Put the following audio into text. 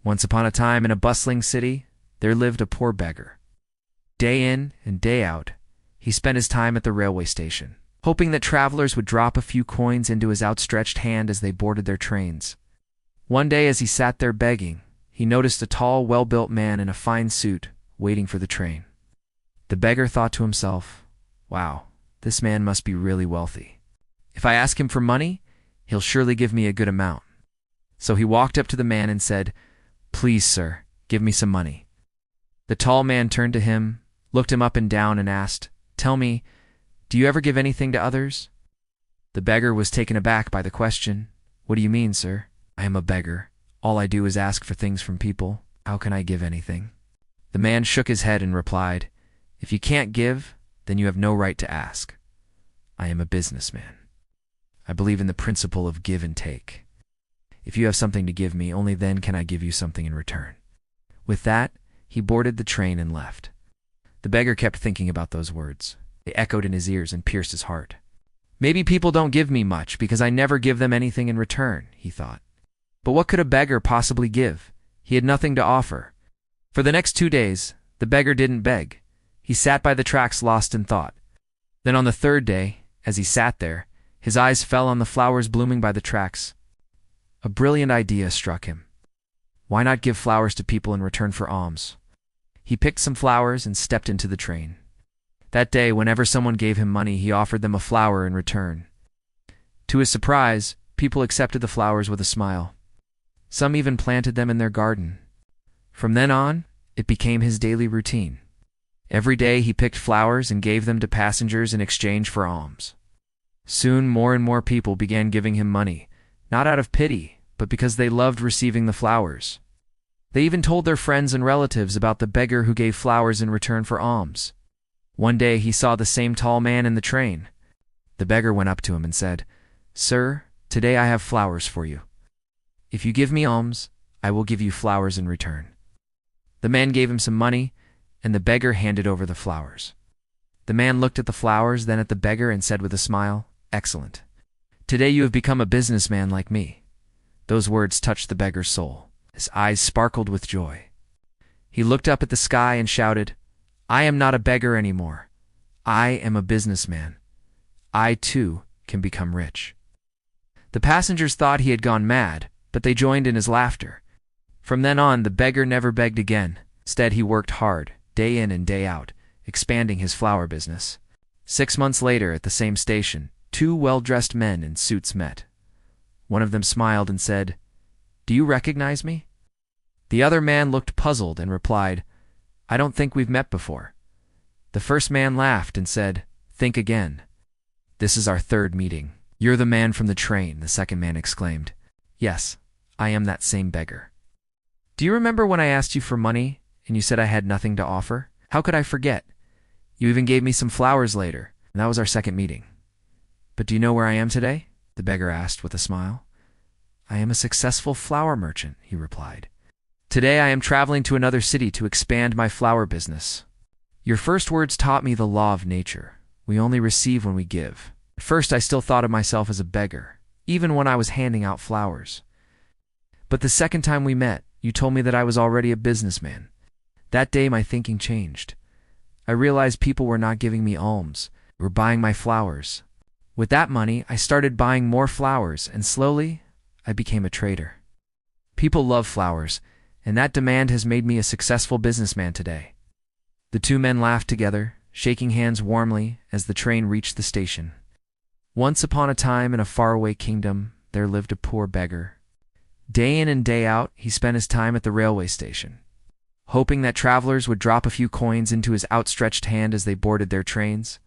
Once upon a time in a bustling city, there lived a poor beggar. Day in and day out, he spent his time at the railway station, hoping that travelers would drop a few coins into his outstretched hand as they boarded their trains. One day as he sat there begging, he noticed a tall, well-built man in a fine suit waiting for the train. The beggar thought to himself, "Wow, this man must be really wealthy. If I ask him for money, he'll surely give me a good amount." So he walked up to the man and said, "Please, sir, give me some money." The tall man turned to him, looked him up and down, and asked, "Tell me, do you ever give anything to others?" The beggar was taken aback by the question. "What do you mean, sir? I am a beggar. All I do is ask for things from people. How can I give anything?" The man shook his head and replied, "If you can't give, then you have no right to ask. I am a businessman. I believe in the principle of give and take. If you have something to give me, only then can I give you something in return." With that, he boarded the train and left. The beggar kept thinking about those words. They echoed in his ears and pierced his heart. "Maybe people don't give me much because I never give them anything in return," he thought. But what could a beggar possibly give? He had nothing to offer. For the next 2 days, the beggar didn't beg. He sat by the tracks lost in thought. Then on the third day, as he sat there, his eyes fell on the flowers blooming by the tracks. A brilliant idea struck him. Why not give flowers to people in return for alms? He picked some flowers and stepped into the train. That day, whenever someone gave him money, he offered them a flower in return. To his surprise, people accepted the flowers with a smile. Some even planted them in their garden. From then on, it became his daily routine. Every day he picked flowers and gave them to passengers in exchange for alms. Soon more and more people began giving him money, not out of pity, but because they loved receiving the flowers. They even told their friends and relatives about the beggar who gave flowers in return for alms. One day he saw the same tall man in the train. The beggar went up to him and said, "Sir, today I have flowers for you. If you give me alms, I will give you flowers in return." The man gave him some money, and the beggar handed over the flowers. The man looked at the flowers, then at the beggar, and said with a smile, "Excellent. Today you have become a businessman like me." Those words touched the beggar's soul. His eyes sparkled with joy. He looked up at the sky and shouted, "I am not a beggar anymore. I am a businessman. I, too, can become rich." The passengers thought he had gone mad, but they joined in his laughter. From then on, the beggar never begged again. Instead, he worked hard, day in and day out, expanding his flower business. 6 months later, at the same station, 2 well-dressed men in suits met. One of them smiled and said, "Do you recognize me?" The other man looked puzzled and replied, "I don't think we've met before." The first man laughed and said, "Think again. This is our 3rd meeting." "You're the man from the train," the second man exclaimed. "Yes, I am that same beggar. Do you remember when I asked you for money and you said I had nothing to offer? How could I forget? You even gave me some flowers later, and that was our 2nd meeting. But do you know where I am today?" the beggar asked with a smile. "I am a successful flower merchant," he replied. "Today I am traveling to another city to expand my flower business. Your first words taught me the law of nature. We only receive when we give. At first I still thought of myself as a beggar, even when I was handing out flowers. But the second time we met, you told me that I was already a businessman. That day my thinking changed. I realized people were not giving me alms, they were buying my flowers. With that money, I started buying more flowers, and slowly, I became a trader. People love flowers, and that demand has made me a successful businessman today." The 2 men laughed together, shaking hands warmly as the train reached the station. Once upon a time in a faraway kingdom, there lived a poor beggar. Day in and day out, he spent his time at the railway station, hoping that travelers would drop a few coins into his outstretched hand as they boarded their trains.